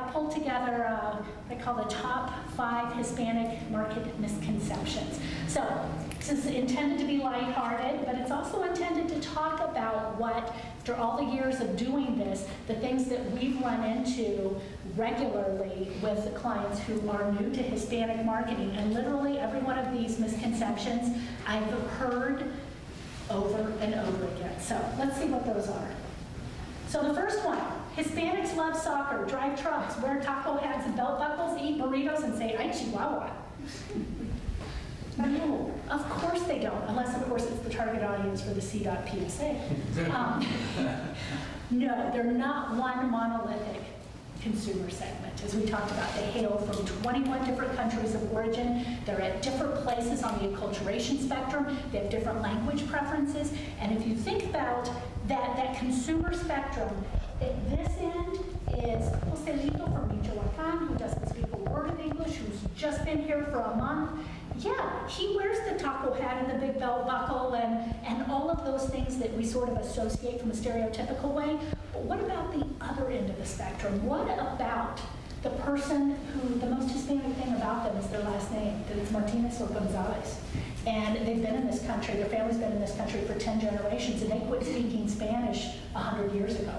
I pulled together what I call the top 5 Hispanic market misconceptions. So this is intended to be lighthearted, but it's also intended to talk about what, after all the years of doing this, the things that we've run into regularly with the clients who are new to Hispanic marketing. And literally every one of these misconceptions I've heard over and over again. So let's see what those are. So the first one, Hispanics love soccer, drive trucks, wear taco hats and belt buckles, eat burritos, and say, "Ay, Chihuahua." No, of course they don't, unless of course it's the target audience for the C.PSA. No, they're not one monolithic consumer segment. As we talked about, they hail from 21 different countries of origin. They're at different places on the acculturation spectrum. They have different language preferences. And if you think about that consumer spectrum, at this end is Joselito from Michoacan, who doesn't speak a word of English, who's just been here for a month. Yeah, he wears the taco hat and the big belt buckle and all of those things that we sort of associate from a stereotypical way. But what about the other end of the spectrum? What about the person who, the most Hispanic thing about them is their last name, that it's Martinez or Gonzalez. And they've been in this country, their family's been in this country for 10 generations, and they quit speaking Spanish 100 years ago.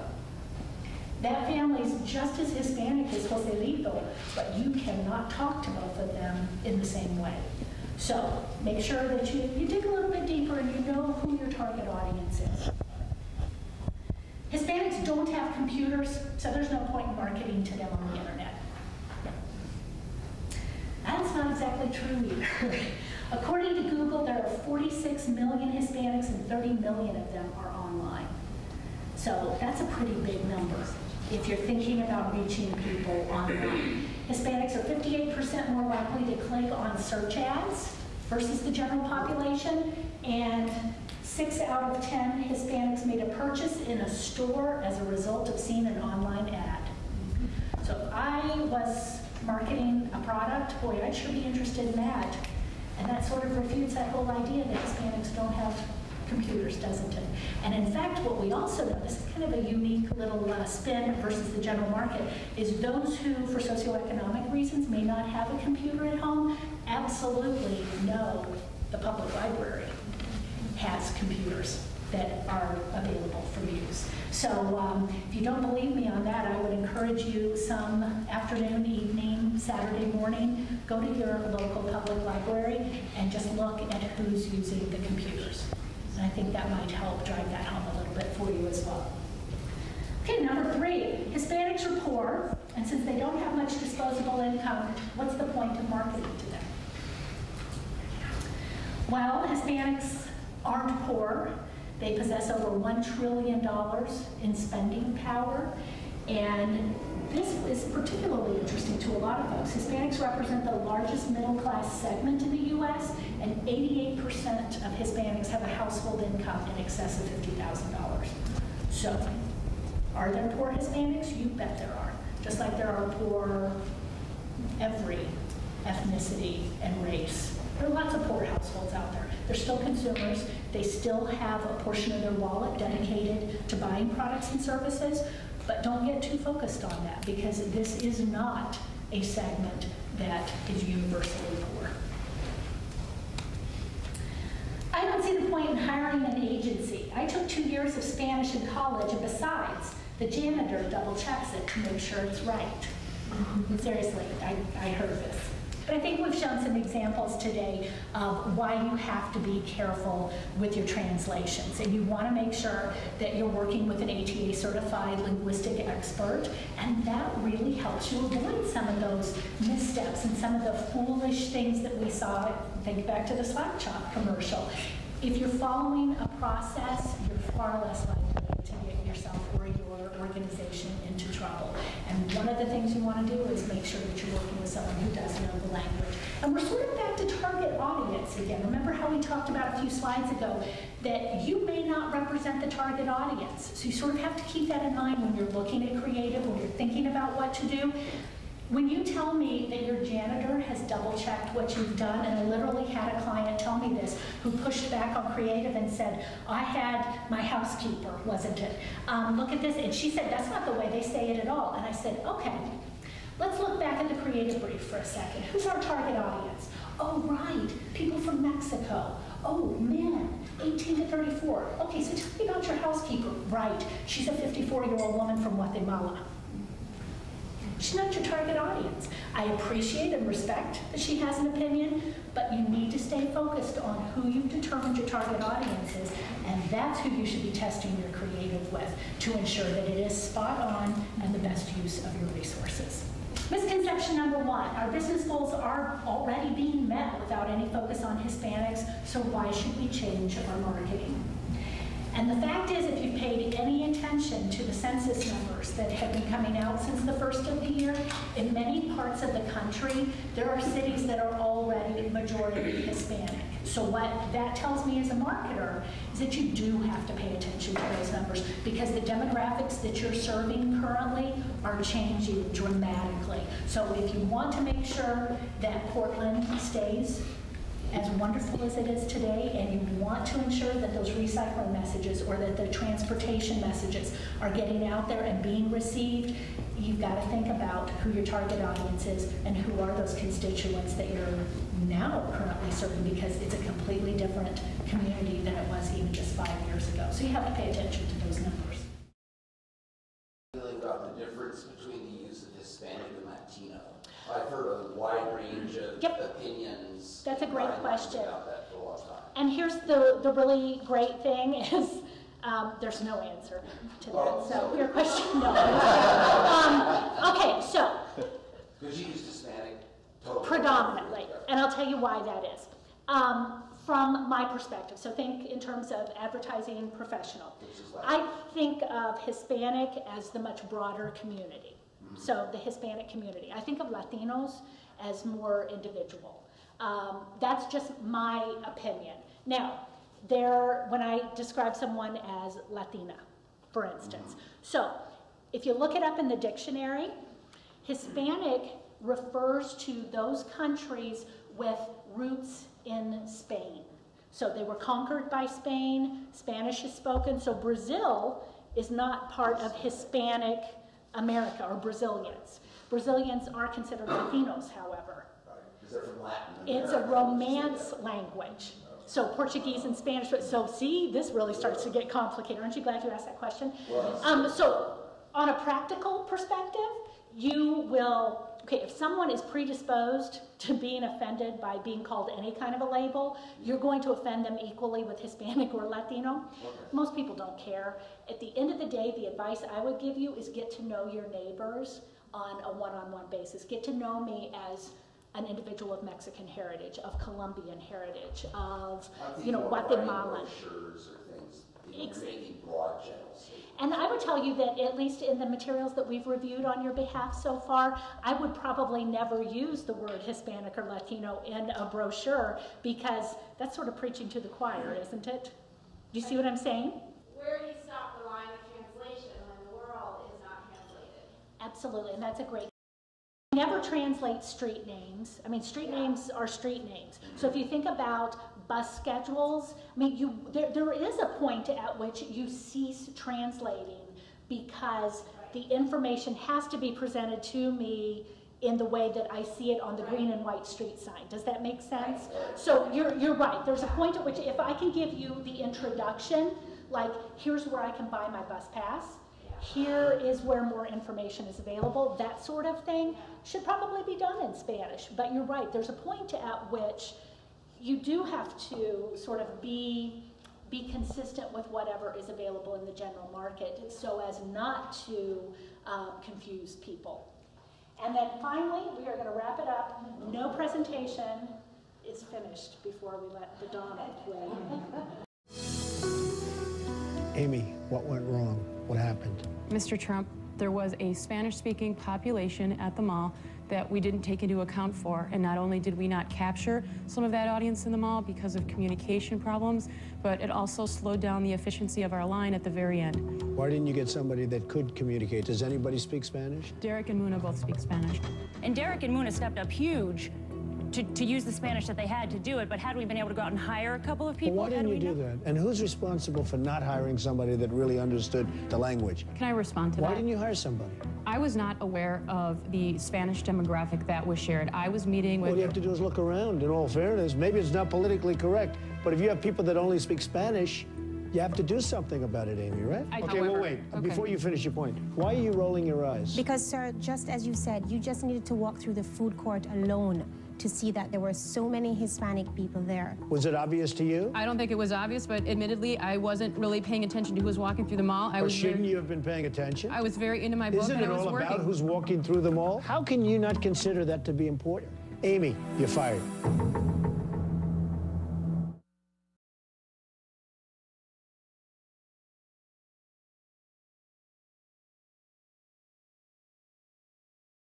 That family's just as Hispanic as Joselito, but you cannot talk to both of them in the same way. So make sure that you dig a little bit deeper and you know who your target audience is. Hispanics don't have computers, so there's no point in marketing to them on the internet. That's not exactly true either. According to Google, there are 46 million Hispanics and 30 million of them are online. So that's a pretty big number if you're thinking about reaching people online. Hispanics are 58% more likely to click on search ads versus the general population, and 6 out of 10 Hispanics made a purchase in a store as a result of seeing an online ad. So if I was marketing a product, boy, I'd sure be interested in that. And that sort of refutes that whole idea that Hispanics don't have computers, doesn't it? And in fact, what we also know, this is kind of a unique little spin versus the general market, is those who, for socioeconomic reasons, may not have a computer at home, absolutely know the public library has computers that are available for use. So if you don't believe me on that, I would encourage you some afternoon, evening, Saturday morning, go to your local public library and just look at who's using the computers. And I think that might help drive that home a little bit for you as well. Okay, number 3, Hispanics are poor, and since they don't have much disposable income, what's the point of marketing to them? Well, Hispanics aren't poor. They possess over $1 trillion in spending power, and this is particularly interesting to a lot of folks. Hispanics represent the largest middle-class segment in the U.S., and 88% of Hispanics have a household income in excess of $50,000. So, are there poor Hispanics? You bet there are. Just like there are poor every ethnicity and race. There are lots of poor households out there. They're still consumers. They still have a portion of their wallet dedicated to buying products and services, but don't get too focused on that, because this is not a segment that is universally poor. I don't see the point in hiring an agency. I took 2 years of Spanish in college, and besides, the janitor double checks it to make sure it's right. Seriously, I heard this. But I think we've shown some examples today of why you have to be careful with your translations. And you want to make sure that you're working with an ATA certified linguistic expert, and that really helps you avoid some of those missteps and some of the foolish things that we saw. Think back to the Slack Chop commercial. If you're following a process, you're far less likely to get yourself or your organization into trouble. And one of the things you want to do is make sure that you're working with someone who does know the language. And we're sort of back to target audience again. Remember how we talked about a few slides ago that you may not represent the target audience. So you sort of have to keep that in mind when you're looking at creative, when you're thinking about what to do. When you tell me that your janitor has double-checked what you've done, and I literally had a client tell me this, who pushed back on creative and said, I had my housekeeper, wasn't it? Look at this, and she said, that's not the way they say it at all. And I said, okay, Let's look back at the creative brief for a second. Who's our target audience? Oh, right, people from Mexico. Oh, men, 18 to 34. Okay, so tell me about your housekeeper. Right, she's a 54-year-old woman from Guatemala. She's not your target audience. I appreciate and respect that she has an opinion, but you need to stay focused on who you've determined your target audience is, and that's who you should be testing your creative with to ensure that it is spot on and the best use of your resources. Misconception number one, our business goals are already being met without any focus on Hispanics, so why should we change our marketing? And the fact is, if you've paid any attention to the census numbers that have been coming out since the first of the year, in many parts of the country, there are cities that are already majority Hispanic. So what that tells me as a marketer is that you do have to pay attention to those numbers, because the demographics that you're serving currently are changing dramatically. So if you want to make sure that Portland stays as wonderful as it is today, and you want to ensure that those recycling messages or that the transportation messages are getting out there and being received, you've got to think about who your target audience is and who are those constituents that you're now currently serving, because it's a completely different community than it was even just 5 years ago. So you have to pay attention to those numbers. Feeling about the difference between the use of Hispanic and Latino. I've heard a wide range of opinions. That's a great question. About that for a long time. And here's the really great thing is there's no answer to that. So your question, no. Okay, so. Because you use Hispanic totally. Predominantly, and I'll tell you why that is. From my perspective, so think in terms of advertising professional. I think of Hispanic as the much broader community. So the Hispanic community. I think of Latinos as more individual. That's just my opinion. Now, when I describe someone as Latina, for instance. So if you look it up in the dictionary, Hispanic refers to those countries with roots in Spain. So they were conquered by Spain, Spanish is spoken, so Brazil is not part of Hispanic America, or Brazilians. Brazilians are considered Latinos, however. Because they're from Latin America. It's a Romance language. So Portuguese and Spanish, so see, this really starts to get complicated. Aren't you glad you asked that question? So on a practical perspective, you will, okay, if someone is predisposed to being offended by being called any kind of a label, you're going to offend them equally with Hispanic or Latino. Most people don't care. At the end of the day, the advice I would give you is get to know your neighbors on a one-on-one basis. Get to know me as an individual of Mexican heritage, of Colombian heritage, of, Guatemalan. And I would tell you that, at least in the materials that we've reviewed on your behalf so far, I would probably never use the word Hispanic or Latino in a brochure, because that's sort of preaching to the choir, isn't it? Do you see what I'm saying? Where do you stop the line of translation when the world is not translated? Absolutely, and that's a great. Never translate street names. I mean, street names are street names. So if you think about bus schedules, I mean, there is a point at which you cease translating, because the information has to be presented to me in the way that I see it on the green and white street sign. Does that make sense? So you're right. There's a point at which if I can give you the introduction, like here's where I can buy my bus pass, here is where more information is available, that sort of thing should probably be done in Spanish. But you're right, there's a point at which you do have to sort of be consistent with whatever is available in the general market, so as not to confuse people. And then finally, we are going to wrap it up. No presentation is finished before we let the Donna play. Amy, what went wrong? What happened? Mr. Trump, there was a Spanish-speaking population at the mall that we didn't take into account for. And not only did we not capture some of that audience in the mall because of communication problems, but it also slowed down the efficiency of our line at the very end. Why didn't you get somebody that could communicate? Does anybody speak Spanish? Derek and Muna both speak Spanish. And Derek and Muna stepped up huge to use the Spanish that they had to do it, but had we been able to go out and hire a couple of people, Well, why didn't you do that? And who's responsible for not hiring somebody that really understood the language? Can I respond to that? Why didn't you hire somebody? I was not aware of the Spanish demographic that was shared. I was meeting with... All you have to do is look around, in all fairness. Maybe it's not politically correct, but if you have people that only speak Spanish, you have to do something about it, Amy, right? Okay, well, wait. Okay. Before you finish your point, why are you rolling your eyes? Because, sir, just as you said, you just needed to walk through the food court alone to see that there were so many Hispanic people there. Was it obvious to you? I don't think it was obvious, but admittedly, I wasn't really paying attention to who was walking through the mall. Or shouldn't you have been paying attention? I was very into my book Isn't and it I was all working. about who's walking through the mall? How can you not consider that to be important? Amy, you're fired.